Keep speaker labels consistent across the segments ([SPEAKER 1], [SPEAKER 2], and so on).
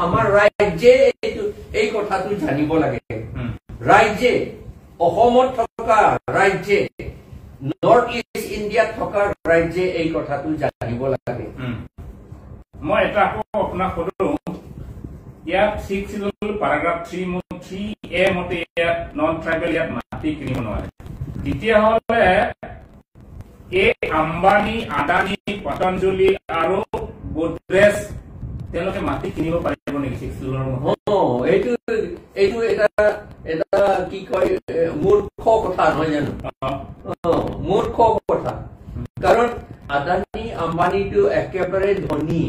[SPEAKER 1] আমাৰ ৰাজ্যে এই কথাটো জানিব লাগে ৰাজ্যে অসমত থকা ৰাজ্যে নৰ্থ ইষ্ট ইণ্ডিয়াত থকা ৰাজ্যে এই কথাটো জানিব লাগে
[SPEAKER 2] মই এটা আপোনাক সুধো ইয়াত 6 শিডিউল প্যাৰাগ্ৰাফ 3A মতে ইয়াত নন ট্ৰাইবেল ইয়াত মাটি কিনিব নোৱাৰে দ্বিতীয় হলে এই আম্বানী আদানী পতঞ্জলি আৰু গোদৰেজ তেওঁলোকে মাটি কিনিব পাৰিব নেকি 6 শিডিউলৰ মতে
[SPEAKER 1] এইটো এটা কি কয় মূৰ্খ কথা নহয় জানো মূৰ্খ কথা কাৰণ আদানী আম্বানীটো একেবাৰে ধনী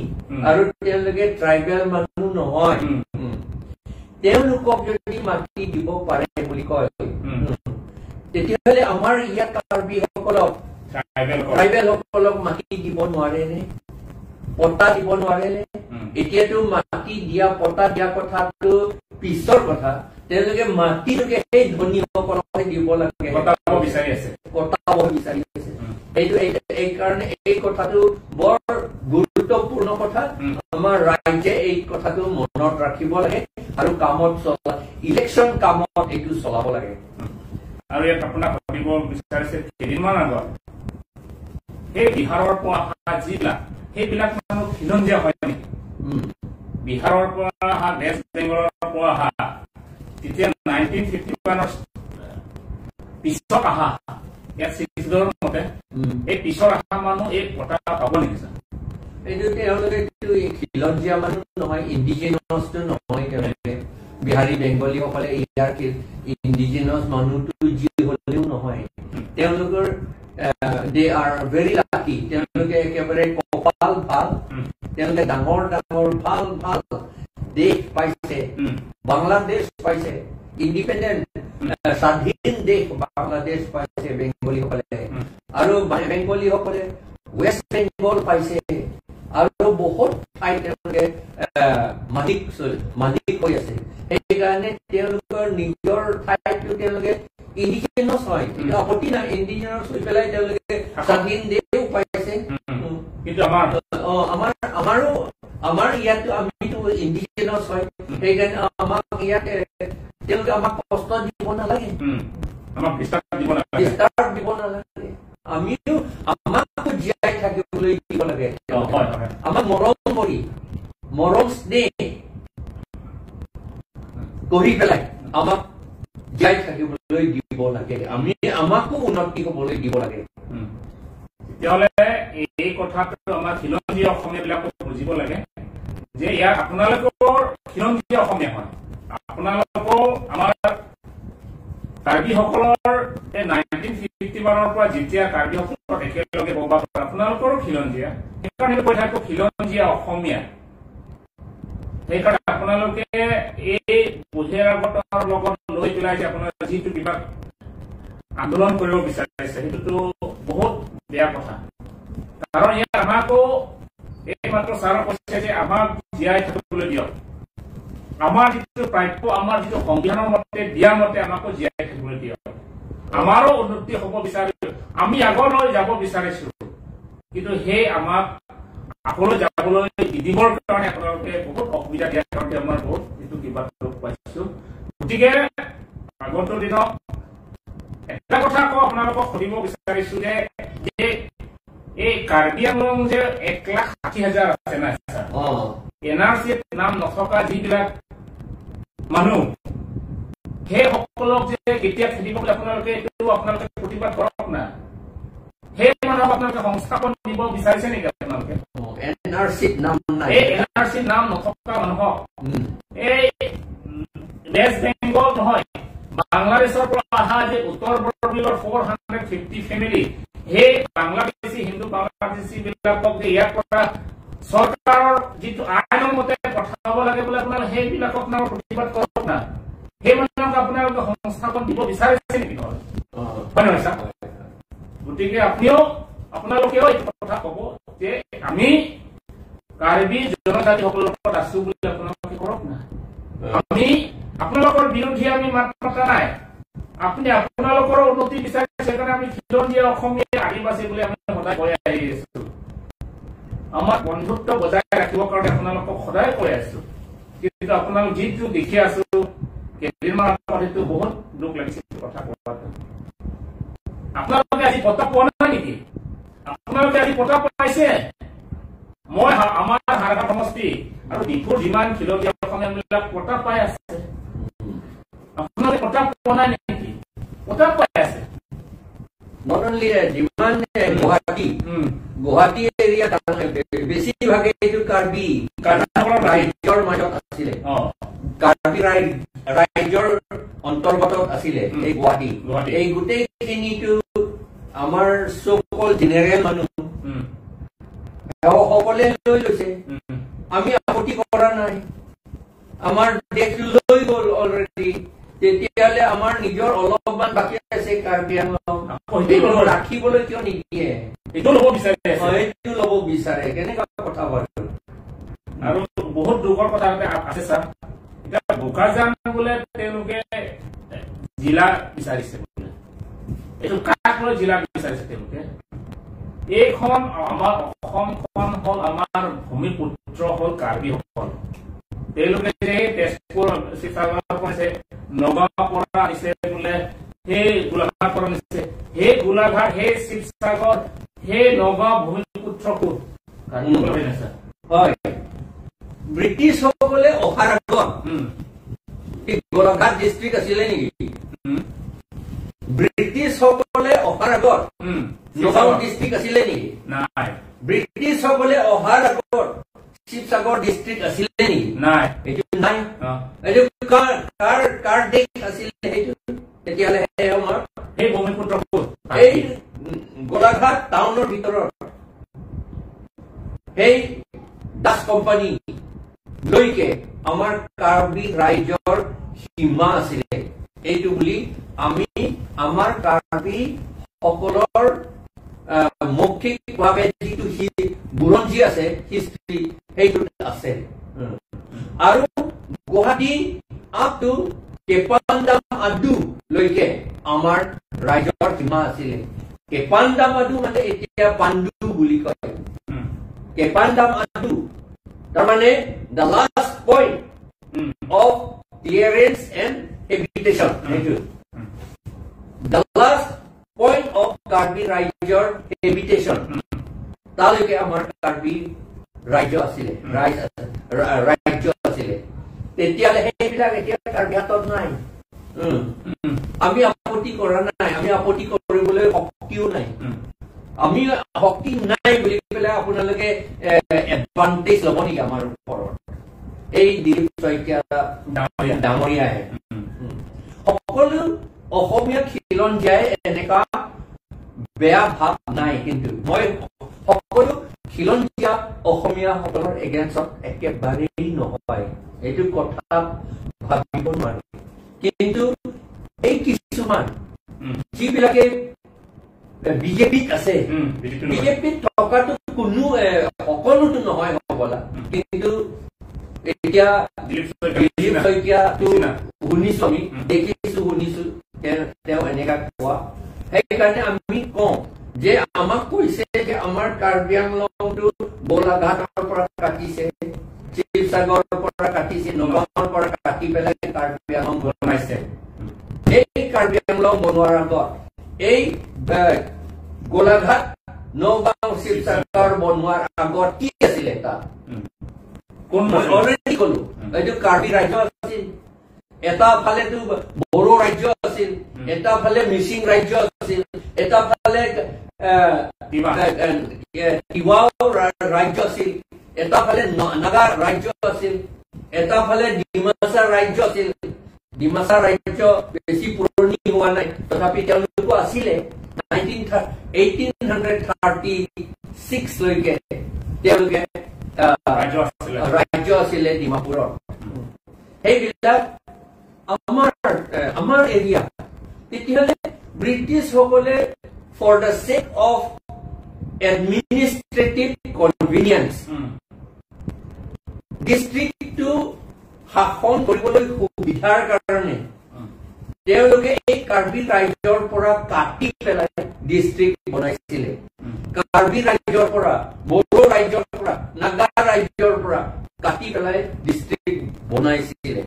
[SPEAKER 1] আৰু তেওঁলোকে ট্ৰাইবেল মানুহ নহয় তেওঁলোকক যদি মাটি দিব পাৰে বুলি কয় তেতিয়াহ'লে আমাৰ ইয়াত কাৰ্বিসকলক ট্ৰাইবেলসকলক মাটি দিব নোৱাৰেনে পট্টা দিব নোৱাৰেনে এতিয়াতো মাটি দিয়া পট্টা দিয়া কথাটো পিছৰ কথা তেওঁলোকে মাটিটোকে সেই ধনীসকলক দিব লাগে
[SPEAKER 2] কটাব বিচাৰি আছে
[SPEAKER 1] এই কাৰণে এই কথাটো বৰ গুৰুত্বপূৰ্ণ কথা আমাৰ ৰাজ্যে এই কথাটো মনত ৰাখিব লাগে আৰু কামত চলা ইলেকশ্যন কামত এইটো চলাব লাগে
[SPEAKER 2] আৰু ইয়াত আপোনাক ভাবিব বিচাৰিছে কেইদিনমান আগত সেই বিহাৰৰ পৰা অহা যিবিলাক সেইবিলাক মানুহ খিলঞ্জীয়া হয় নেকি বিহাৰৰ পৰা অহা ৱেষ্ট বেংগলৰ পৰা অহা তেতিয়া 1951 পিছত অহা ইয়াত চিকিৎসকৰ মতে এই পিছৰ অহা মানুহ এই পটা পাব নেকি ছাৰ
[SPEAKER 1] এইটো তেওঁলোকে খিলঞ্জীয়া মানুহ নহয় ইণ্ডিজিনাছটো নহয় তেওঁলোকে বিহাৰী বেংগলীসকলে ইয়াৰ ইণ্ডিজিনাছ মানুহটো যি হ'লেও নহয় তেওঁলোকৰ দে আৰ ভেৰি লাকি তেওঁলোকে একেবাৰে কপাল ভাল তেওঁলোকে ডাঙৰ ডাঙৰ ভাল ভাল দেশ পাইছে বাংলাদেশ পাইছে ইণ্ডিপেণ্ডেণ্ট স্বাধীন দেশ বাংলাদেশ পাইছে বেংগলীসকলে আৰু বেংগলীসকলে ৱেষ্ট বেংগল পাইছে আৰু বহুত ঠাই তেওঁলোকে মালিক হৈ আছে সেইকাৰণে তেওঁলোকৰ নিজৰ ঠাইটো তেওঁলোকে ইণ্ডিজিনাছ হয় আপত্তি নাই ইণ্ডিজিনাছ হৈ পেলাই তেওঁলোকে স্বাধীন দেশো পাইছে
[SPEAKER 2] কিন্তু
[SPEAKER 1] আমাৰ ইয়াতো আমিতো ইণ্ডিজিনাছ হয় সেইকাৰণে আমাক ইয়াতে তেওঁলোকে আমাক কষ্ট দিব নালাগে
[SPEAKER 2] আমাক বিস্তাৰ
[SPEAKER 1] দিব নালাগে আমিও আমাকো জীয়াই থাকিবলৈ দিব লাগে আমাক মৰম স্নেহ কৰি পেলাই আমাক জীয়াই থাকিবলৈ দিব লাগে আমি আমাকো উন্নতি হ'বলৈ দিব লাগে
[SPEAKER 2] তেতিয়াহ'লে এই কথাটো আমাৰ খিলঞ্জীয়া অসমীয়াবিলাকক বুজিব লাগে যে ইয়াত আপোনালোকৰ খিলঞ্জীয়া অসমীয়া হয় আপোনালোকৰ আমাৰ কাৰ্বিসকলৰ এই 1951 পৰা যেতিয়া কাৰ্বিসকলক একেলগে বসবাস কৰে আপোনালোকৰো খিলঞ্জীয়া সেইকাৰণে কৈ থাকো খিলঞ্জীয়া অসমীয়া সেইকাৰণে আপোনালোকে এই বহিৰাগতৰ লগত লৈ পেলাই যে আপোনাৰ যিটো কিবা আন্দোলন কৰিব বিচাৰিছে সেইটোতো বহুত বেয়া কথা কাৰণ ইয়াত আমাকো এইমাত্ৰ ছাৰে কৈছে যে আমাক জীয়াই থাকিবলৈ দিয়ক আমাৰ যিটো প্ৰাপ্য আমাৰ যিটো সংবিধানৰ মতে দিয়া মতে আমাকো জীয়াই থাকিবলৈ দিয়ক আমাৰো উন্নতি হ'ব বিচাৰিছো আমি আগলৈ যাব বিচাৰিছো কিন্তু সেই আমাক আগলৈ যাবলৈ দিদিবৰ কাৰণে আপোনালোকে বহুত অসুবিধা দিয়াৰ কাৰণে আমাৰ বহুত এইটো কিবা দুখ পাইছো গতিকে আগন্তুক দিনত এটা কথা আকৌ আপোনালোকক সুধিব বিচাৰিছো যে এই কাৰ্বি আংলং যে 1,60,000 আছে না NRCত নাম নথকা যিবিলাক মানুহ সেই সকলক যে কেতিয়া খেলিব বুলি আপোনালোকে প্ৰতিবাদ কৰক না সেই মানুহক আপোনালোকে সংস্থাপন দিব বিচাৰিছে নেকি আপোনালোকে
[SPEAKER 1] NRCত নাম নাই
[SPEAKER 2] এই NRCত নাম নথকা মানুহক এই ৱেষ্ট বেংগল নহয় বাংলাদেশৰ পৰা অহা যে উত্তৰ পূৰ্বাঞ্চলৰ 450 ফেমিলি সেই বাংলাদেশী হিন্দু বাংলাদেশী বিলাকক যে ইয়াৰ পৰা চৰকাৰৰ যিটো আইনৰ মতে পঠাব লাগে বোলে আপোনালোকে সেইবিলাকক নাম প্ৰতিবাদ কৰক না সেই মানুহক আপোনালোকে সংস্থাপন দিব বিচাৰিছে নেকি নহয় হয় নহয় ছাৰ গতিকে আপোনালোকেও এই কথা ক'ব যে আমি কাৰ্বি জনজাতিসকলৰ লগত আছো বুলি আপোনালোকে কৰক না আমি আপোনালোকৰ বিৰোধী আমি মাত মতা নাই আপুনি আপোনালোকৰ উন্নতি বিচাৰিছে কাৰণে আমি খিলঞ্জীয়া অসমীয়া আদিবাসী বুলি আমি সদায় কৈ আহি আছো আমাৰ বন্ধুত্ব বজাই ৰাখিবৰ কাৰণে আপোনালোকক সদায় কৈ আছো কিন্তু আপোনালোক যিটো দেখি আছো কেইদিনমান আগত সেইটো বহুত দুখ লাগিছে কথা কোৱাটো আপোনালোকে আজি পতা পোৱা নাই নেকি আপোনালোকে আজি পতা পাইছে মই আমাৰ হাৰঘাট সমষ্টি আৰু ডিফুৰ যিমান খিলঞ্জীয়া অসমীয়াবিলাক পতা পাই আছে আপোনালোকে পতা পোৱা নাই নেকি পতা পাই আছে
[SPEAKER 1] not only যিমান গুৱাহাটী এৰিয়া বেছিভাগে এইটো কাৰ্বি ৰাজ্যৰ মাজত আছিলে কাৰ্বি ৰাজ্যৰ অন্তৰ্গত আছিলে এই গুৱাহাটী এই গোটেইখিনিটো আমাৰ সকল জেনেৰেল মানুহ সকলে লৈ লৈছে আমি আপত্তি কৰা নাই আমাৰ দেশটো লৈ গ'ল অলৰেডি তেতিয়াহ'লে আমাৰ নিজৰ অলপমান বাকী আছে কাৰ্বি আংলং ৰাখিবলৈ কিয় নিদিয়ে এইটো ল'ব বিচাৰে কেনেকুৱা কথা বাৰু
[SPEAKER 2] আৰু বহুত দুখৰ কথা আছে ছাৰ এতিয়া বোকাজান বোলে তেওঁলোকে জিলা বিচাৰিছে বোলে এইটো কাক লৈ জিলা বিচাৰিছে তেওঁলোকে এইখন আমাৰ অসমখন হ'ল আমাৰ ভূমিপুত্ৰ হ'ল কাৰ্বিসকল তেওঁলোকে যে তেজপুৰ শিৱসাগৰৰ পৰা নগাঁৱৰ পৰা আনিছে বোলে সেই গোলাঘাট পৰা আনিছে সেই গোলাঘাট সেই শিৱসাগৰ সেই নগাঁও ভূমিপুত্ৰ ক'ত
[SPEAKER 1] হয় ব্ৰিটিছসকলে অহাৰ আগত গোলাঘাট ডিষ্ট্ৰিক্ট আছিলে নেকি ব্ৰিটিছসকলে অহাৰ আগত নগাঁও ডিষ্ট্ৰিক্ট আছিলে নেকি
[SPEAKER 2] নাই
[SPEAKER 1] ব্ৰিটিছসকলে অহাৰ আগত শিৱসাগৰ ডিষ্ট্ৰিক্ট আছিলে নেকি
[SPEAKER 2] নাই
[SPEAKER 1] এইটো নাই এইটো কাৰ দেশ আছিলে সেইটো তেতিয়াহ'লে আমাৰ
[SPEAKER 2] সেই ভূমিপুত্ৰ
[SPEAKER 1] এই গোলাঘাট টাউনৰ ভিতৰত সেই দাস কোম্পানী লৈকে আমাৰ কাৰ্বি ৰাজ্যৰ সীমা আছিলে এইটো বুলি আমি আমাৰ কাৰ্বি সকলৰ মৌখিকভাৱে যিটো বুৰঞ্জী আছে হিষ্ট্ৰী সেইটোত আছে আৰু গুৱাহাটী আপ টু কেপানদাম আদু লৈকে আমাৰ ৰাজ্যৰ সীমা আছিলে কেপানদাম আদু মানে এতিয়া পাণ্ডু বুলি কয় কেপানদাম আদু তাৰমানে the last point of clearance and habitation the last point of Karbi ৰাজ্যৰ habitation তালৈকে আমাৰ কাৰ্বি ৰাজ্য আছিলে ৰাজ্য আছিলে তেতিয়াহ'লে সেইবিলাক এতিয়া কাৰ্বি হাতত নাই আমি আপত্তি কৰা নাই আমি আপত্তি কৰিবলৈ শক্তিও নাই আমি শক্তি নাই বুলি পেলাই আপোনালোকে এডভান্টেজ ল'ব নেকি আমাৰ ওপৰত এই দিলীপ শইকীয়া ডাঙৰীয়াই সকলো অসমীয়া খিলঞ্জীয়াই এনেকুৱা বেয়া ভাৱ নাই কিন্তু মই সকলো খিলঞ্জীয়া অসমীয়াসকলৰ এগেইনষ্টত একেবাৰেই নহয় এইটো কথা ভাবিব নোৱাৰি কিন্তু এই কিছুমান যিবিলাকে বিজেপিত আছে বিজেপিত থকাটো কোনো সকলোতো নহয় হ'বলা কিন্তু এতিয়া দিলীপ শইকীয়াটো শুনিছো আমি দেখিছো শুনিছো তেওঁ এনেকা কোৱা সেইকাৰণে আমি কওঁ যে আমাক কৈছে যে আমাৰ কাৰ্বি আংলংটো গোলাঘাটৰ পৰা কাটিছে শিৱসাগৰৰ পৰা কাটিছে নগাঁৱৰ পৰা কাটি পেলাই কাৰ্বি আংলং বনাইছে এই কাৰ্বি আংলং বনোৱাৰ আগত এই গোলাঘাট নগাঁও শিৱসাগৰ বনোৱাৰ আগত কি আছিলে তাত অলৰেডি কলো এইটো কাৰ্বি ৰাজ্য আছিল এটা ফালেতো বড়ো ৰাজ্য আছিল এটা ফালে মিচিং ৰাজ্য আছিল এটা ফালে তিৱাও ৰাজ্য আছিল এটা ফালে নাগা ৰাজ্য আছিল এটা ফালে ডিমাচা ৰাজ্য আছিল ডিমাচা ৰাজ্য বেছি পুৰণি হোৱা নাই তথাপি তেওঁলোকো আছিলে 1836 লৈকে তেওঁলোকে ৰাজ্য আছিলে ডিমাপুৰৰ সেইবিলাক আমাৰ এৰিয়া তেতিয়াহ'লে ব্ৰিটিছসকলে for the sake of administrative convenience ডিষ্ট্ৰিক্টটো শাসন কৰিবলৈ সুবিধাৰ কাৰণে তেওঁলোকে এই কাৰ্বি ৰাজ্যৰ পৰা কাটি পেলাই ডিষ্ট্ৰিক্ট বনাইছিলে কাৰ্বি ৰাজ্যৰ পৰা বড়ো ৰাজ্যৰ পৰা নাগা ৰাজ্যৰ পৰা কাটি পেলাই ডিষ্ট্ৰিক্ট বনাইছিলে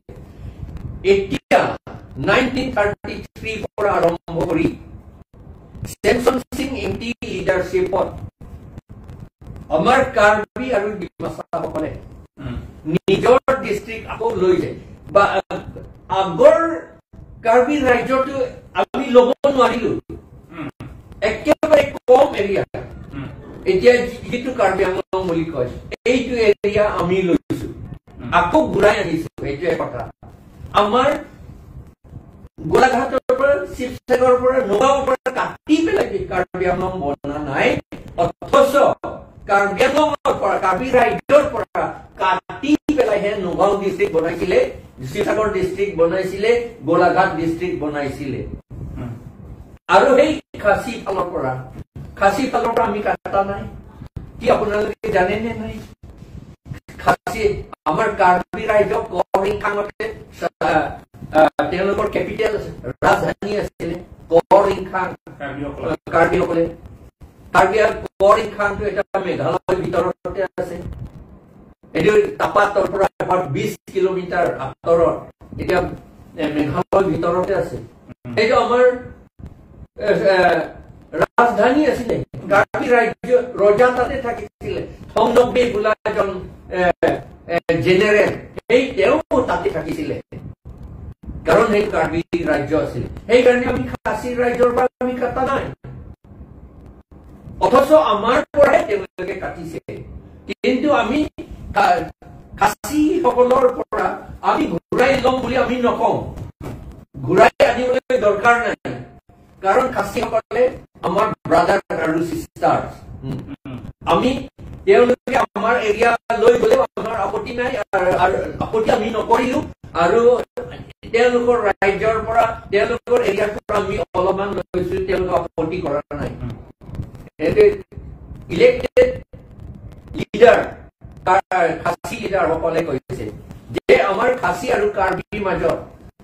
[SPEAKER 1] এতিয়া 1933 পৰা আৰম্ভ কৰি ছেমছন সিং এমটি লিডাৰশ্বিপত আমাৰ কাৰ্বি আৰু ডিমাছাসকলে নিজৰ ডিষ্ট্ৰিক্ট আকৌ লৈ যায় বা আগৰ কাৰ্বি ৰাজ্যটো আমি ল'ব নোৱাৰিলো একেবাৰে কম এৰিয়া এতিয়া যিটো কাৰ্বি আংলং বুলি কয় এইটো এৰিয়া আমি লৈছো আকৌ ঘূৰাই আনিছো এইটোৱে কথা আমাৰ গোলাঘাটৰ পৰা শিৱসাগৰৰ পৰা নগাঁৱৰ পৰা কাটি পেলাই কাৰ্বি আংলং বনা নাই অথচ কাৰ্বি আংলঙৰ পৰা কাৰ্বি ৰাজ্যৰ পৰা কাটি পেলাইহে নগাঁও ডিষ্ট্ৰিক্ট বনাইছিলে শিৱসাগৰ ডিষ্ট্ৰিক্ট বনাইছিলে গোলাঘাট ডিষ্ট্ৰিক্ট বনাইছিলে আৰু সেই খাচী ফালৰ পৰা আমি কাটা নাই কি আপোনালোকে জানেনে নাই খাচী আমাৰ কাৰ্বি ৰাজ্য কৰিংখাঙতে তেওঁলোকৰ কেপিটেল ৰাজধানী আছিলে কৰিংখাং কাৰ্বিসকলে কৰিংখাংটো এটা মেঘালয়ৰ ভিতৰতে আছে এইটো তাপাতৰ পৰা 20 কিলোমিটাৰ আঁতৰত এতিয়া মেঘালয়ৰ ভিতৰতে আছে এইটো আমাৰ ৰাজধানী আছিলে কাৰ্বি ৰাজ্য ৰজা তাতে থাকিছিলে থংনব্বে বোলা এজন জেনেৰেল সেই তেওঁ তাতে থাকিছিলে কাৰণ সেই কাৰ্বি ৰাজ্য আছিল সেইকাৰণে আমি খাচী ৰাজ্যৰ পৰা আমি কাটা নাই অথচ আমাৰ পৰাই তেওঁলোকে কাটিছে কিন্তু আমি খাচীসকলৰ পৰা আমি ঘূৰাই ল'ম বুলি আমি নকওঁ ঘূৰাই আনিবলৈ দৰকাৰ নাই কাৰণ খাচীসকলে আমাৰ ব্ৰাদাৰ আৰু চিষ্টাৰ আমি তেওঁলোকে আমাৰ এৰিয়া লৈ গ'লে আমাৰ আপত্তি নাই আৰু আপত্তি আমি নকৰিলো আৰু তেওঁলোকৰ ৰাজ্যৰ পৰা তেওঁলোকৰ এৰিয়াৰ পৰা আমি অলপমান লৈছো তেওঁলোকে আপত্তি কৰা নাই ইলেক্টেড লিডাৰ খাচী লিডাৰসকলে কৈছে যে আমাৰ খাচী আৰু কাৰ্বিৰ মাজত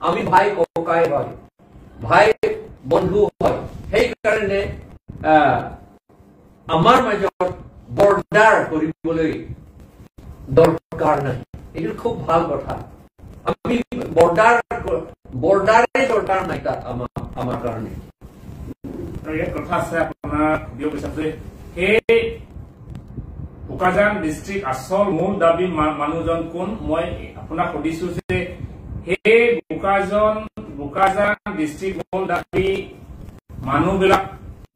[SPEAKER 1] আমি ভাই ককাই হয় ভাই বন্ধু হয় সেইকাৰণে আমাৰ মাজত বৰ্ডাৰ কৰিবলৈ দৰকাৰ নাই এইটো খুব ভাল কথা আমি বৰ্ডাৰে দৰকাৰ নাই তাত আমাৰ কাৰণে
[SPEAKER 2] ইয়াত কথা আছে আপোনাৰ ভিডিঅ' পিছতে সেই বোকাজান ডিষ্ট্ৰিক্ট আচল মূল দাবী মানুহজন কোন মই আপোনাক সুধিছো যে সেই বোকাজান ডিষ্ট্ৰিক্ট মূল দাবী মানুহবিলাক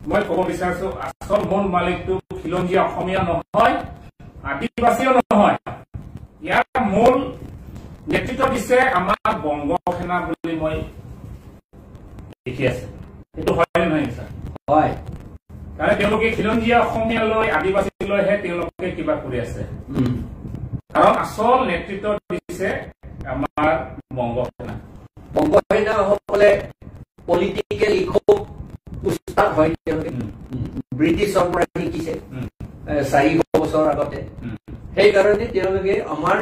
[SPEAKER 2] মই ক'ব বিচাৰিছো আচল মূল মালিকটো খিলঞ্জীয়া অসমীয়া নহয় আদিবাসীও নহয় ইয়াৰ মূল নেতৃত্ব দিছে আমাৰ বংগ সেনা বুলি মই দেখি আছে এইটো হয় নহয় ছাৰ
[SPEAKER 1] হয়
[SPEAKER 2] কাৰণ তেওঁলোকে খিলঞ্জীয়া অসমীয়ালৈ আদিবাসীলৈহে তেওঁলোকে কিবা কৰি আছে কাৰণ আচল নেতৃত্ব দিছে আমাৰ বংগ সেনাসকলে পলিটিকেল ইকো উস্তাদ হয় তেওঁলোকে ব্ৰিটিছৰ পৰা শিকিছে 400 বছৰ আগতে সেইকাৰণে তেওঁলোকে আমাৰ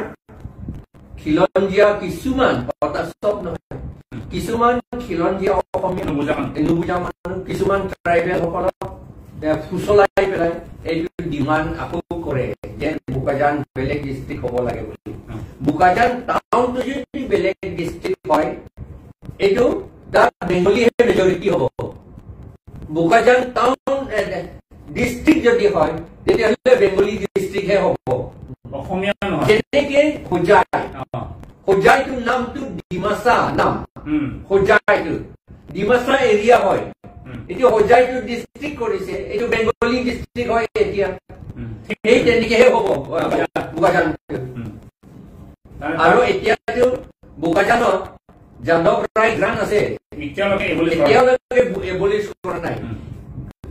[SPEAKER 2] খিলঞ্জীয়া কিছুমান চব নহয় কিছুমান খিলঞ্জীয়া অসমীয়া নুবুজা মানুহ কিছুমান ট্ৰাইবেল সকলক ফুচলাই পেলাই এইটো ডিমাণ্ড আকৌ কৰে যে বোকাজান বেলেগ ডিষ্ট্ৰিক্ট হ'ব লাগে বুলি বোকাজান টাউনটো যদি বেলেগ ডিষ্ট্ৰিক্ট হয় এইটো তাত বেংগলীহে মেজৰিটি হ'ব বোকাজান টাউন ডিষ্ট্ৰিক্ট যদি হয় তেতিয়াহ'লে বেংগলী ডিষ্ট্ৰিক্টহে হ'ব অসমীয়া নহয়
[SPEAKER 1] যেনেকে হোজাইটোৰ নামটো ডিমাছা নাম হোজাইটো ডিমাছা এৰিয়া হয় এতিয়া হোজাইটো ডিষ্ট্ৰিক্ট কৰিছে এইটো বেংগলী ডিষ্ট্ৰিক্ট হয় এতিয়া সেই তেনেকেহে হ'ব বোকাজান আৰু এতিয়াতো বোকাজানত যাদৱ ৰায় গ্ৰাণ্ট আছে এতিয়ালৈকে এবলিছ কৰা নাই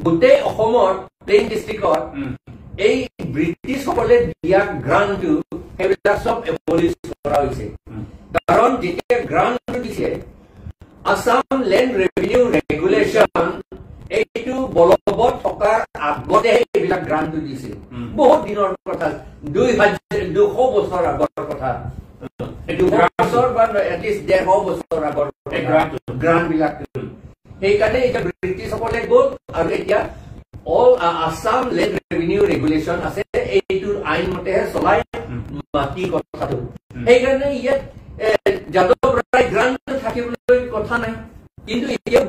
[SPEAKER 1] গোটেই অসমৰ প্লেইন ডিষ্ট্ৰিক্টত এই ব্ৰিটিছসকলে দিয়া গ্ৰাণ্টটো সেইবিলাক চব এবলিছ কৰা হৈছে কাৰণ যেতিয়া গ্ৰাণ্টটো দিছে আসাম লেণ্ড ৰেভিনিউ ৰেগুলেশ্যন এইটো বলবৎ থকাৰ আগতেহে এইবিলাক গ্ৰাণ্টটো দিছিল বহুত দিনৰ কথা 200 বছৰ আগৰ কথা 200 বছৰ বা এটলিষ্ট 150 বছৰ আগৰ গ্ৰাণ্ট বিলাক সেইকাৰণে এতিয়া ব্ৰিটিছসকলে গ'ল আৰু এতিয়া all Assam land revenue regulation আছে এইটোৰ আইন মতেহে চলাই মাটি কথাটো সেইকাৰণে ইয়াত যাদৱ ৰায় গ্ৰাণ্ট থাকিবলৈ কথা নাই, কিন্তু এতিয়াও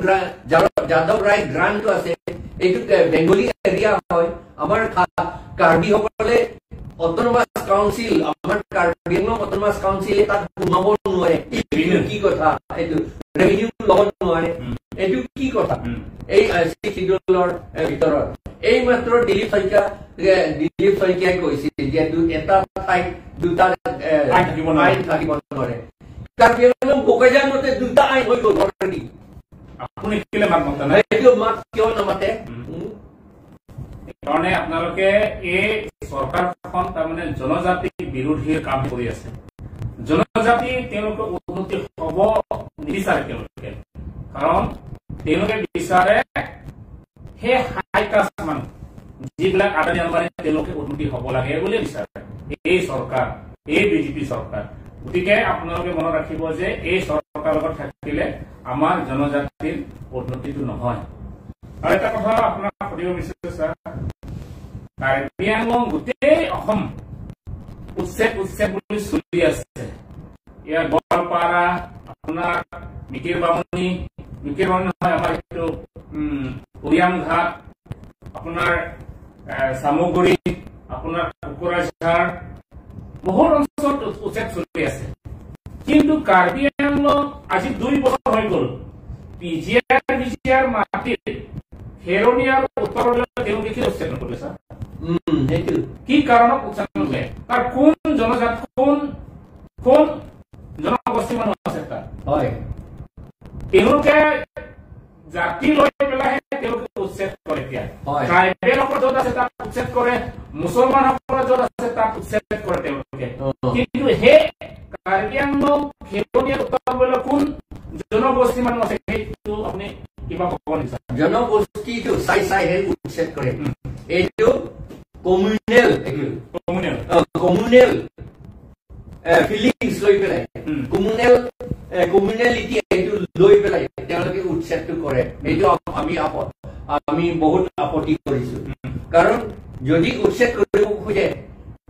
[SPEAKER 1] যাদৱ ৰায় গ্ৰাণ্টটো আছে। এইটো বেংগলী এৰিয়া হয়। আমাৰ কাৰ্বিসকলে অট'নমাছ কাউন্সিল, আমাৰ কাৰ্বি আংলং অট'নমাছ কাউন্সিলে তাত সোমাব নোৱাৰে। কি কথা এইটো? ৰেভিনিউ ল'ব নোৱাৰে। এইটো কি কথা? এই শিডিউলৰ ভিতৰত এই মাত্ৰ দিলীপ শইকীয়াই কৈছিল যে এটা ঠাইত দুটা আইন থাকিব নোৱাৰে। কাৰ্বি আংলং বোকাজাৰ মতে দুটা আইন হৈ গ'ল অলৰেডি।
[SPEAKER 2] আপুনি কেলে মাত মাতা নাই?
[SPEAKER 1] এইটো মাত কিয় নামাতে?
[SPEAKER 2] কাৰণে আপোনালোকে এই চৰকাৰখন তাৰমানে জনজাতি বিৰোধীৰ কাম কৰি আছে। জনজাতি তেওঁলোকে উন্নতি হ'ব নিবিচাৰে তেওঁলোকে, কাৰণ তেওঁলোকে বিচাৰে সেই হাই কাষ্ট মানুহ যিবিলাক আদানী আম্বানী তেওঁলোকে উন্নতি হ'ব লাগে বুলি বিচাৰে এই চৰকাৰ, এই বিজেপি চৰকাৰ। গতিকে আপোনালোকে মনত ৰাখিব যে এই চৰকাৰৰ লগত থাকিলে আমাৰ জনজাতিৰ উন্নতিটো নহয়। আৰু এটা কথা আপোনাক সুধিব বিচাৰিছো ছাৰ, কাৰ্বি আংলং গোটেই অসম উচ্ছেদ বুলি চলি আছে। ইয়াৰ গোৱালপাৰা, আপোনাৰ মিকিৰ বামুণী নহয়, আমাৰ এইটো উৰিয়াম ঘাট, আপোনাৰ চামগুৰি, আপোনাৰ কোকৰাঝাৰ, বহুত অঞ্চলত উচ্ছেদ চলি আছে। কিন্তু কাৰ্বি আংলং আজি 2 বছৰ হৈ গ'ল পিজিআৰ মাটিত হেৰণিয়াৰ উত্তৰলৈ তেওঁলোকে কি উচ্ছেদ নকৰিলে ছাৰ? কি কাৰণত উচ্ছেদ নকৰিলে? তাৰ কোন জনজাতি, কোন জনগোষ্ঠী মানুহ আছে তাত? হয়, তেওঁলোকে জাতি লৈ পেলাইহে তেওঁলোকে উচ্ছেদ কৰে। এতিয়া ট্ৰাইবেলসকল য'ত আছে তাত উচ্ছেদ কৰে, মুছলমানসকল য'ত আছে তাত উচ্ছেদ কৰে তেওঁলোকে। কিন্তু সেই কাৰ্বি আংলং হেৰণিয়াৰ উত্তৰলৈ কোন জনগোষ্ঠী মানুহ আছে সেইটো আপুনি কিবা ক'ব নিবিচাৰে? জনগোষ্ঠীটো চাইহে উচ্ছেদ কৰে। এইটো কমিউনেল ফিলিংছ লৈ পেলাই, কমিউনেলিটি এইটো লৈ পেলাই তেওঁলোকে উচ্ছেদটো কৰে। এইটো আমি বহুত আপত্তি কৰিছো। কাৰণ যদি উচ্ছেদ কৰিব খোজে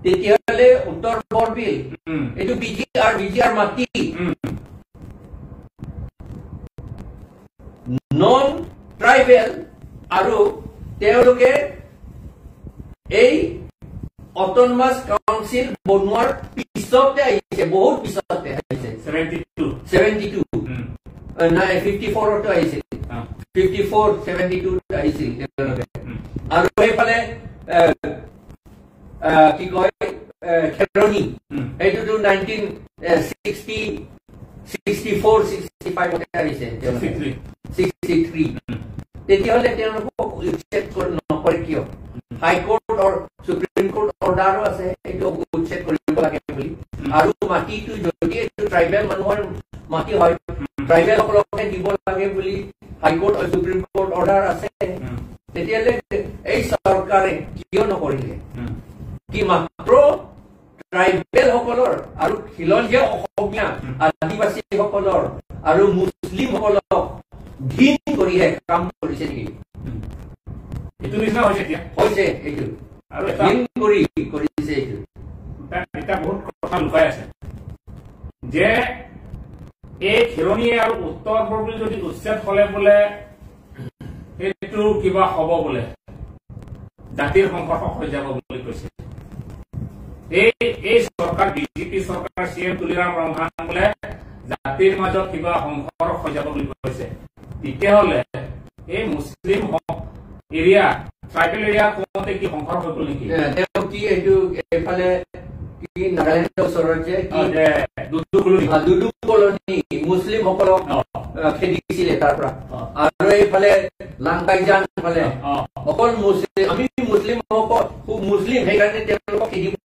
[SPEAKER 2] তেতিয়াহ'লে উত্তৰ বৰবিল এইটো বিজিআৰ মাটি নন ট্ৰাইবেল, আৰু তেওঁলোকে এই অট'নমাছ কাউন্সিল বনোৱাৰ পিছতে আহিছে, বহুত পিছতে আহিছে। 72 নাই 54 আহিছিল, 54-72 আহিছিল তেওঁলোকে। আৰু সেইফালে কি কয় খেৰণি, এইটোতো 1964-65 আহিছে, 63। তেতিয়াহ'লে তেওঁলোকক উচ্ছেদ নকৰে কিয়? হাইকোৰ্ট আৰু সুপ্ৰিম কোৰ্ট অৰ্ডাৰো আছে এইটো উচ্ছেদ কৰিব লাগে বুলি। আৰু মাটিটো যদি এইটো ট্ৰাইবেল মানুহৰ মাটি হয়, ট্ৰাইবেল সকলকে দিব লাগে বুলি হাইকোৰ্ট আৰু সুপ্ৰিম কোৰ্ট অৰ্ডাৰ আছে। তেতিয়াহ'লে এই চৰকাৰে কিয় নকৰিলে? কি মাত্ৰ ট্ৰাইবেল সকলৰ আৰু খিলঞ্জীয়া অসমীয়া আদিবাসী সকলৰ আৰু মুছলিম সকলক ঘিন কৰিহে কাম কৰিছে নেকি? এইটো নিচিনা হৈছে এইটো, আৰু ঘিন কৰিছে এইটো। এটা বহুত কথা লুকাই আছে যে এই খেৰণি আৰু উত্তৰ পূৰ্বী যদি উচ্ছেদ হ'লে বোলে সেইটো কিবা হ'ব বোলে, জাতিৰ সংঘৰ্ষ হৈ যাব বুলি কৈছে। এই চৰকাৰ বিজেপি চৰকাৰ CM তুলিৰাম ৰমহান বোলে জাতিৰ মাজত কিবা সংঘৰ্ষ হৈ যাব বুলি কৈছে। তেতিয়াহ'লে এই মুছলিম এৰিয়া, ট্ৰাইবেল এৰিয়া কওঁতে কি সংঘৰ্ষ হৈ গ'ল নেকি? তেওঁ কি এইটো এইফালে কি নাগালেণ্ডৰ ওচৰত যে দুডু কলনী মুছলিম সকলক খেদিছিলে তাৰ পৰা, আৰু এইফালে লাংকাইজান ফালে অকল মুছলিম, আমি মুছলিম সেইকাৰণে তেওঁলোকক খেদিব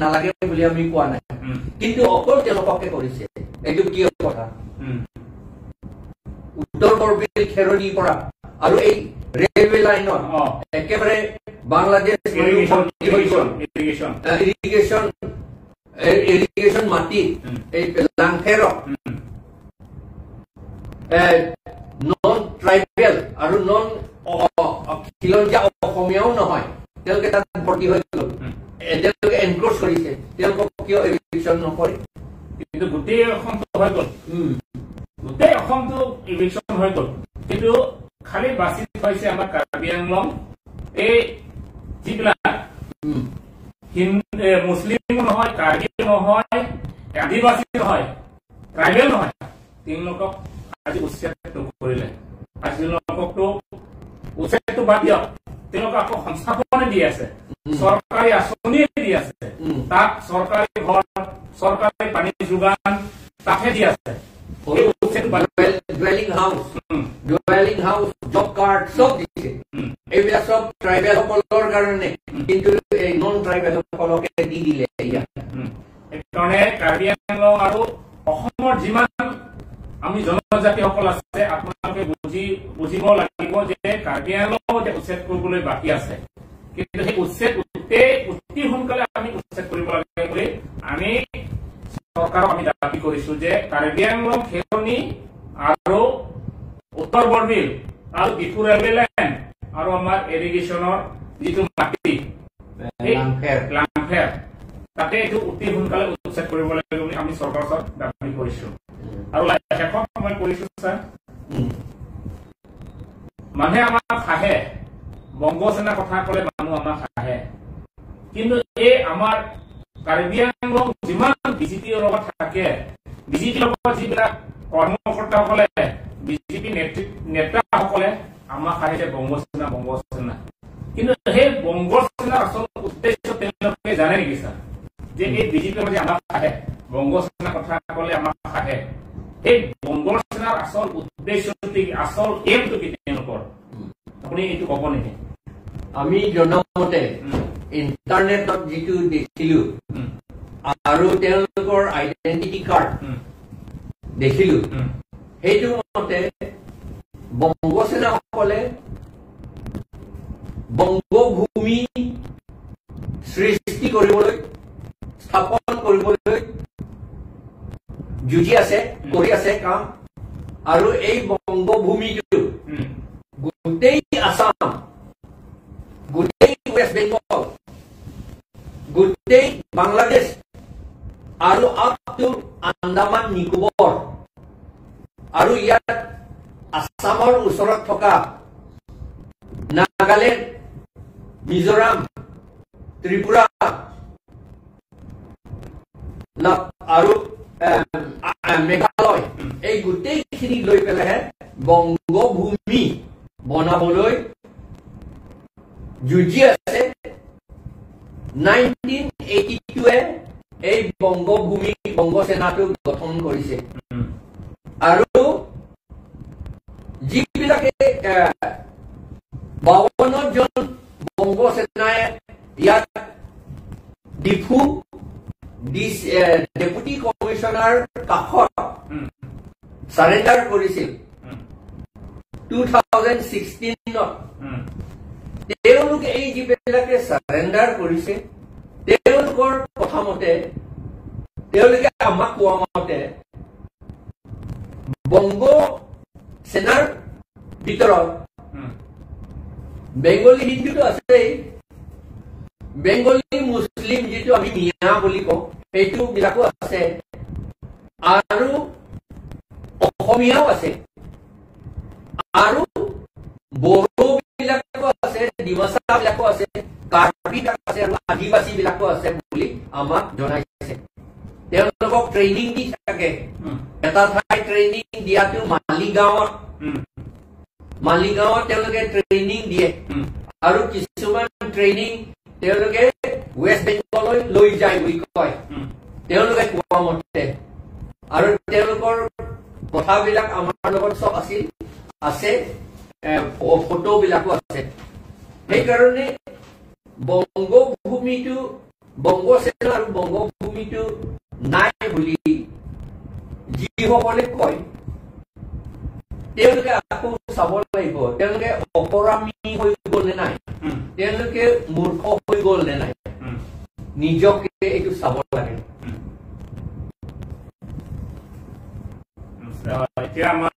[SPEAKER 2] নালাগে বুলি আমি কোৱা নাই, কিন্তু অকল তেওঁলোককে কৰিছে। এইটো কি কথা? উত্তৰ পূৰ্বী খেৰণিৰ পৰা আৰু এই ৰেলৱে লাইনত একেবাৰে বাংলাদেশ ইৰিগেশ্যন মাটি এই লাংখেৰক নন ট্ৰাইবেল আৰু নন খিলঞ্জীয়া অসমীয়াও নহয়, তেওঁলোকে তাত ভৰ্তি হৈ গ'ল, তেওঁলোকে এনক্ৰ'চ কৰিছে। তেওঁলোকক কিয় ইৰিগেশ্যন নকৰে? কিন্তু গোটেই অসমটো হৈ গ'ল গোটেই অসমটো ইলেকশ্যন হৈ গ'ল কিন্তু খালি বাছি থৈছে আমাৰ কাৰ্বি আংলং এই যিবিলাক মুছলিম নহয় কাৰ্বি নহয় আদিবাসী নহয় ট্ৰাইবেল নহয় তেওঁলোকক আজি উচ্ছেদ কৰিলে আজি তেওঁলোককতো উচ্ছেদটো বাদ দিয়ক তেওঁলোকক আকৌ সংস্থাপনে দি আছে চৰকাৰী আঁচনি দি আছে তাত চৰকাৰী ঘৰ চৰকাৰী পানী যোগান তাকে দি আছে
[SPEAKER 1] ডুৱেলিং হাউচ জব কাৰ্ড চব দিছে এইবিলাক চব ট্ৰাইবেল সকলৰ কাৰণে কিন্তু এই নন ট্ৰাইবেল সকলকে দি দিলে
[SPEAKER 2] সেইকাৰণে কাৰ্বি আংলং আৰু অসমৰ যিমান আমি জনজাতিসকল আছে আপোনালোকে বুজিব লাগিব যে কাৰ্বি আংলং উচ্ছেদ কৰিবলৈ বাকী আছে কিন্তু সেই উচ্ছেদ অতি সোনকালে আমি উচ্ছেদ কৰিব লাগে বুলি আমি চৰকাৰক আমি দাবী কৰিছো যে কাৰ্বি আংলং খেৰণী আৰু উত্তৰ বৰবিল আৰু ডিফু ৰেলৱে লাইন আৰু আমাৰ ইৰিগেশ্যনৰ যিটো মাটি লাংফেৰ তাতে এইটো অতি সোনকালে উচ্ছেদ কৰিব লাগে বুলি আমি চৰকাৰৰ ওচৰত দাবী কৰিছো আৰু শেষত মই কৰিছো ছাৰ মানুহে আমাক হাঁহে বংগসেনাৰ কথা ক'লে মানুহ আমাক হাঁহে কিন্তু এই আমাৰ কাৰ্বি আংলং যিমান বিজেপিৰ লগত থাকে বিজেপিৰ লগত যিবিলাক কৰ্মকৰ্তাসকলে বিজেপি নেতাসকলে আমাক হাঁহিছে বংগসেনা কিন্তু সেই বংগসেনাৰ আচল উদ্দেশ্য তেওঁলোকে জানে নেকি ছাৰ যে এই বিজেপিৰ মাজে আমাক হাঁহে বংগসেনাৰ কথা ক'লে আমাক হাঁহে এই বংগসেনাৰ আচল উদ্দেশ্যটো কি আচল এমটো কি তেওঁলোকৰ আপুনি এইটো ক'ব নেকি
[SPEAKER 1] আমি জনামতে ইণ্টাৰনেটত যিটো দেখিলো আৰু তেওঁলোকৰ আইডেণ্টিটি কাৰ্ড দেখিলো সেইটো মতে বংগসেনাসকলে বংগভূমি সৃষ্টি কৰিবলৈ স্থাপন কৰিবলৈ যুঁজি আছে কৰি আছে কাম আৰু এই বংগভূমিটো গোটেই আসাম গোটেই ৱেষ্ট বেংগল গোটেই বাংলাদেশ আৰু আপ টু আন্দামান নিকোবৰ আৰু ইয়াত আসামৰ ওচৰত থকা নাগালেণ্ড মিজোৰাম ত্ৰিপুৰা আৰু মেঘালয় এই গোটেইখিনি লৈ পেলাইহে বংগভূমি বনাবলৈ যুঁজি আছে 1982 এই বংগভূমি বংগসেনাটো গঠন কৰিছে আৰু যিবিলাকে 52 জন বংগসেনাই ইয়াত ডিফু ডেপুটি কমিশনাৰ কাষত সাৰেণ্ডাৰ কৰিছিল 2016 তেওঁলোকে এই যিবিলাকে সাৰেণ্ডাৰ কৰিছে তেওঁলোকৰ কথা মতে তেওঁলোকে আমাক কোৱা মতে বংগ সেনাৰ ভিতৰত বেংগলী হিন্দুটো আছে বেংগলী মুছলিম যিটো আমি মিয়া বুলি কওঁ সেইটো বিলাকো আছে আৰু অসমীয়াও আছে আৰু বড়ো বিলাকো আছে ডিমাচা বিলাকো আছে কাৰ্বি আছে আৰু আদিবাসী বিলাকো আছে বুলি আমাক জনাইছে তেওঁলোকক ট্ৰেইনিং দি থাকে এটা ঠাই ট্ৰেইনিং দিয়াটো মালিগাঁৱত তেওঁলোকে ট্ৰেইনিং দিয়ে আৰু কিছুমান ট্ৰেইনিং তেওঁলোকে ৱেষ্ট বেংগললৈ লৈ যায় বুলি কয় তেওঁলোকে কোৱা মতে আৰু তেওঁলোকৰ কথাবিলাক আমাৰ লগত চব আছে ফটো বিলাকো আছে সেইকাৰণে বংগভূমিটো বংগসেনা আৰু বংগভূমিটো নাই বুলি যিসকলে কয় তেওঁলোকে আকৌ চাব লাগিব তেওঁলোকে অপৰামী হৈ গ'ল নে নাই তেওঁলোকে মূৰ্খ হৈ গ'ল নে নাই নিজকে এইটো চাব লাগে
[SPEAKER 2] এতিয়া আমাৰ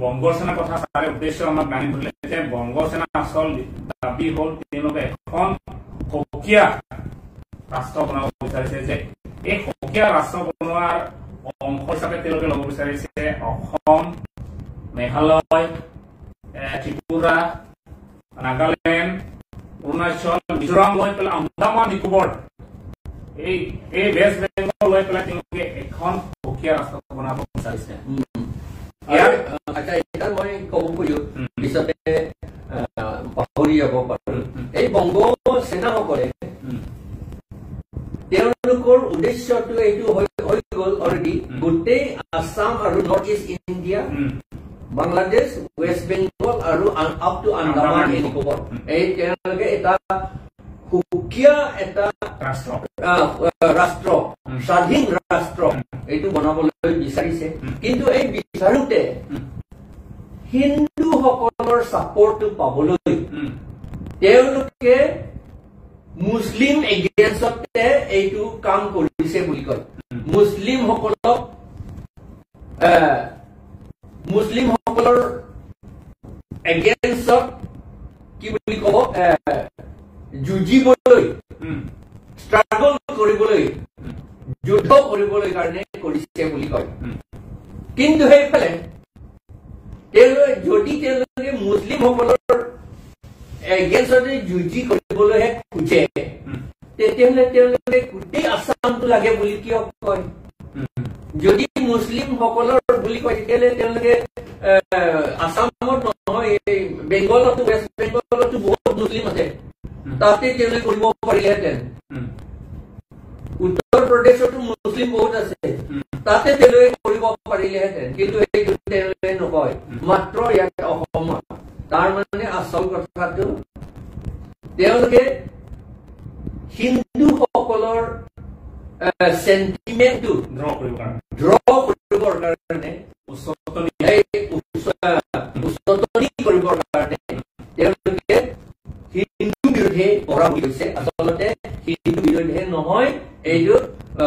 [SPEAKER 2] বংগসেনাৰ কথা চাৰে উদ্দেশ্য আমাক দাঙি ধৰিলে যে বংগসেনা আচল দাবী হ'ল তেওঁলোকে এখন সুকীয়া ৰাষ্ট্ৰ বনাব বিচাৰিছে যে এই সুকীয়া ৰাষ্ট্ৰ বনোৱাৰ অংশ হিচাপে তেওঁলোকে ল'ব বিচাৰিছে অসম, মেঘালয়, ত্ৰিপুৰা, নাগালেণ্ড, অৰুণাচল, মিজোৰাম লৈ পেলাই আন্দামান নিকোবৰ এই ৱেষ্ট বেংগল লৈ পেলাই তেওঁলোকে এখন সুকীয়া ৰাষ্ট্ৰ বনাব বিচাৰিছে।
[SPEAKER 1] আচ্ছা, এটা মই ক'ব খোজো, পিছতে পাহৰি যাব পাৰো। এই বংগ সেনাসকলে তেওঁলোকৰ উদ্দেশ্যটো এইটো হৈ গ'ল অলৰেডি, গোটেই আছাম আৰু north east India, Bangladesh, West Bengal আৰু আপ টু আন্দামান নিকোবৰ, এই তেওঁলোকে এটা সুকীয়া এটা ৰাষ্ট্ৰ, স্বাধীন ৰাষ্ট্ৰ এইটো বনাবলৈ বিচাৰিছে। কিন্তু এই বিচাৰোতে হিন্দুসকলৰ ছাপৰ্টটো পাবলৈ তেওঁলোকে মুছলিম এগেইনষ্টতে এইটো কাম কৰিছে বুলি কয়। মুছলিমসকলৰ এগেইনষ্টত কি বুলি ক'ব, যুঁজিবলৈ, ষ্ট্ৰাগল কৰিবলৈ, যুদ্ধ কৰিবলৈ কাৰণে কৰিছে বুলি কয়। কিন্তু সেইফালে যদি তেওঁলোকে মুছলিমসকলৰ এগেইনষ্টতে যুঁজি কৰিবলৈহে খোজে, তেতিয়াহ'লে তেওঁলোকে গোটেই আছামটো লাগে বুলি কিয় কয়? যদি মুছলিমসকলৰ বুলি কয় তেতিয়াহ'লে তেওঁলোকে আছামত নহয়, বেংগলতো, ৱেষ্ট বেংগলতো বহুত মুছলিম আছে, তাতে তেওঁলোকে কৰিব পাৰিলেহেঁতেন। উত্তৰ প্ৰদেশতো মুছলিম বহুত আছে, তাতে তেওঁলোকে কৰিব পাৰিলেহেঁতেন। কিন্তু সেইটো তেওঁলোকে নকয়, মাত্ৰ ইয়াত অসমত। তাৰ মানে আচল কথাটো তেওঁলোকে হিন্দুসকলৰ চেণ্টিমেণ্টটো ড্ৰ কৰিবৰ কাৰণে, উচতনি কৰিবৰ কাৰণে তেওঁলোকে হিন্দু বিৰোধী কৰা হৈছে। আচলতে হিন্দু বিৰোধী নহয়, এইটো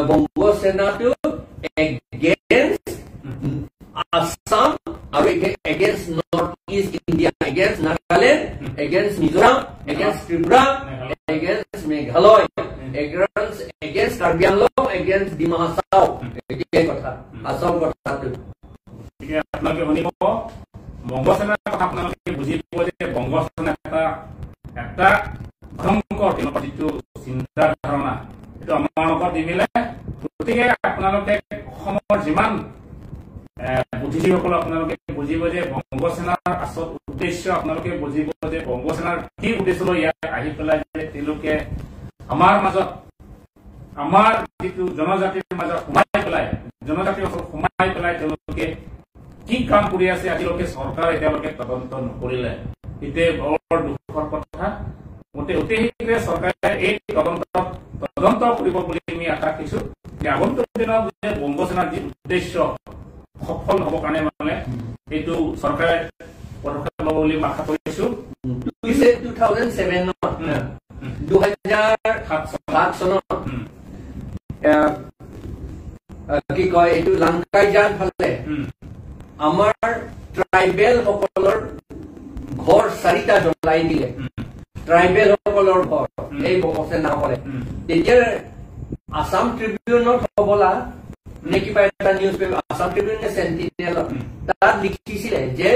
[SPEAKER 1] বংগ সেনাটো এগেইনষ্ট আছাম আৰু against north east India, against Nagaland, against Mizoram, against Tripura, against Meghalaya, against Karbi Anglong, against Dima Hasao. এতিয়াই কথা, আচল কথাটো।
[SPEAKER 2] আপোনালোকে শুনিব, বংগ সেনাৰ কথা আপোনালোকে বুজি পাব যে বংগ সেনা এটা ভয়ংকৰ তেওঁলোকৰ যিটো চিন্তা ধাৰণা, সেইটো আমাৰ লগত নিমিলে। গতিকে আপোনালোকে অসমৰ যিমান বুদ্ধিজীৱীসকল আপোনালোকে বুজিব যে বংগ সেনাৰ আচল উদ্দেশ্য, আপোনালোকে বুজিব যে বংগ সেনাৰ কি উদ্দেশ্য লৈ ইয়াত আহি পেলাই যে তেওঁলোকে আমাৰ মাজত, আমাৰ যিটো জনজাতিৰ মাজত সোমাই পেলাই তেওঁলোকে কি কাম কৰি আছে আজিলৈকে চৰকাৰে এতিয়ালৈকে তদন্ত নকৰিলে। এতিয়া বৰ দুখৰ কথা। অতি শীঘ্ৰে চৰকাৰে এই তদন্ত কৰিব বুলি আমি আশা ৰাখিছো যে আগন্তুক দিনত যে বংগ সেনাৰ যি উদ্দেশ্য সফল হ'ব কাৰণে মানে এইটো চৰকাৰে পদক্ষেপ ল'ব বুলি আশা কৰিছো। 2007 চনত কি কয় এইটো লাংকাইজাৰ ফালে আমাৰ ট্ৰাইবেল সকলৰ ঘৰ 4টা জ্বলাই দিলে। ট্ৰাইবেল সকলৰ ঘৰ এই বংগ সেনাসকলে। তেতিয়া আসাম ট্ৰিবিউনত হবলা নে কিবা এটা নিউজ পেপাৰ, আসাম ট্ৰিবিউন নে সেন্টিনেলত, তাত লিখিছিলে যে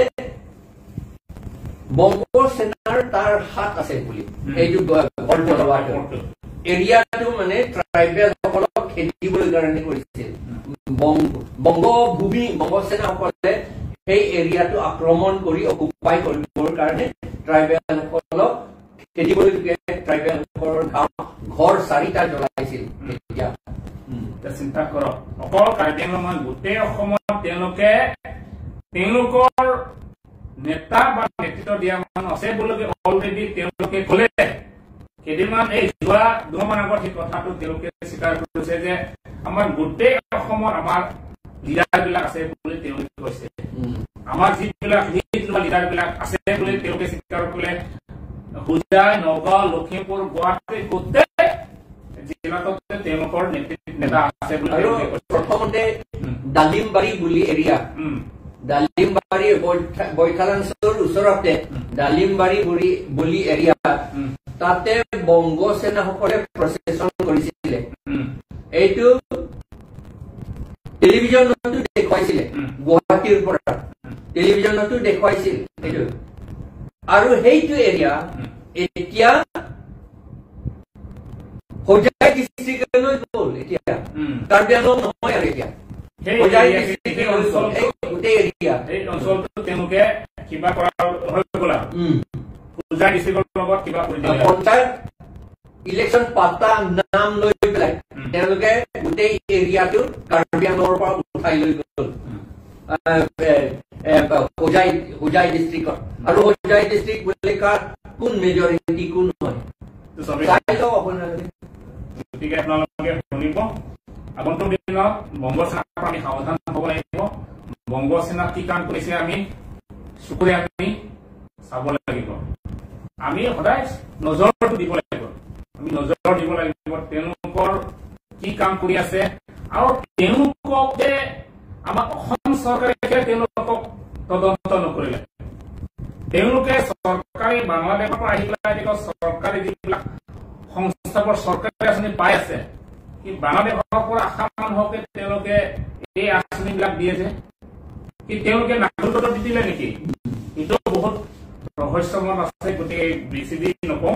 [SPEAKER 2] বংগ সেনাৰ তাৰ হাত আছে বুলি। এইটো ঘৰ জ্বলোৱাটো এৰিয়াটো মানে ট্ৰাইবেল সকলক খেদিবলৈ কাৰণে কৰিছিল। বংগ সেনাসকলে সেই এৰিয়াটো আক্ৰমণ কৰি অকুপাই কৰিবৰ কাৰণে ট্ৰাইবেল সকলক খেদিবলৈ ট্ৰাইবেল সকলৰ ঘৰ 4টা জ্বলাইছিল। চিন্তা কৰক, অকল কাৰ্বি আংলং নহয়, গোটেই অসমত তেওঁলোকৰ নেতা বা নেতৃত্ব দিয়া মানুহ আছে বুলি অলৰেডি তেওঁলোকে ক'লে। কেইদিনমান এই যোৱা 2 মাহ আগত সেই কথাটো তেওঁলোকে স্বীকাৰ কৰিছে যে আমাৰ গোটেই অসমত আমাৰ লিডাৰ বিলাক আছে বুলি তেওঁলোকে কৈছে। আমাৰ যিবিলাক লিডাৰ বিলাক আছে বুলি তেওঁলোকে স্বীকাৰ কৰিলে। হোজাই, নগাঁও, লখিমপুৰ, গুৱাহাটী গোটেই জিলাতে তেওঁলোকৰ নেতা আছে বুলি তেওঁলোকে কৈছে।
[SPEAKER 1] প্ৰথমতে ডালিমবাৰী বুলি এৰিয়া, ডালিমবাৰী বৈঠালাঞ্চলৰ ওচৰতে ডালিমবাৰী বুলি এৰিয়া, তাতে বংগ সেনাসকলে প্ৰচেছন কৰিছিলে। এইটো টেলিভিজনতো দেখুৱাইছিলে গুৱাহাটীৰ পৰা টেলিভিজনতো দেখুৱাইছিল এইটো আৰু সেইটো এৰিয়া এতিয়া হোজাই ডিষ্ট্ৰিক্টলৈ গ'ল এতিয়া কাৰ্বি আংলং নহয় আৰু এতিয়া হোজাই ডিষ্ট্ৰিক্ট গোটেই এৰিয়া
[SPEAKER 2] এই অঞ্চলটো তেওঁলোকে কিবা কৰা হৈ গ'ল হোজাই ডিষ্ট্ৰিক্টৰ লগত কিবা কৰি দিলে
[SPEAKER 1] পঞ্চায়ত ইলেকশ্যন পাতা নাম লৈ পেলাই তেওঁলোকে গোটেই এৰিয়াটো কাৰ্বি আংলঙৰ পৰা উঠাই লৈ গ'ল হোজাই ডিষ্ট্ৰিক্টত আৰু হোজাই ডিষ্ট্ৰিক্ট বুলি কোন মেজৰিটি কোন হয় চাই লওক আপোনালোকে
[SPEAKER 2] গতিকে আপোনালোকে শুনিব আগন্তুক দিনত বংগ সেনাৰ পৰা আমি সাৱধান হ'ব লাগিব বংগ সেনা কি কাম কৰিছে আমি চকুৰে আমি চাব লাগিব আমি সদায় নজৰটো দিব লাগিব আমি নজৰ দিব লাগিব তেওঁলোকৰ কি কাম কৰি আছে আৰু তেওঁলোকে আমাৰ অসম চৰকাৰে তেওঁলোকক তদন্ত নকৰিলে তেওঁলোকে চৰকাৰী বাংলাদেশৰ পৰা আহি পেলাই চৰকাৰী যিবিলাক সংস্থাবোৰ চৰকাৰী আঁচনি পাই আছে কি বাংলাদেশৰ পৰা আশা মানুহকে তেওঁলোকে এই আঁচনিবিলাক দিয়ে যে কি তেওঁলোকে নাগৰিকত্ব দি দিলে নেকি এইটো বহুত ৰহস্যময় আছে গতিকে বিচিদি নকওঁ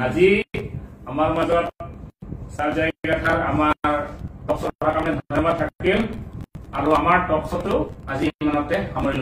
[SPEAKER 2] আজি আমাৰ মাজত চাৰ্জাইগাথাৰ আমাৰ টকশ্ব'ৰ কাৰণে ধন্যবাদ থাকিল আৰু আমাৰ টকশ্ব'টো আজি ইমানতে সামৰি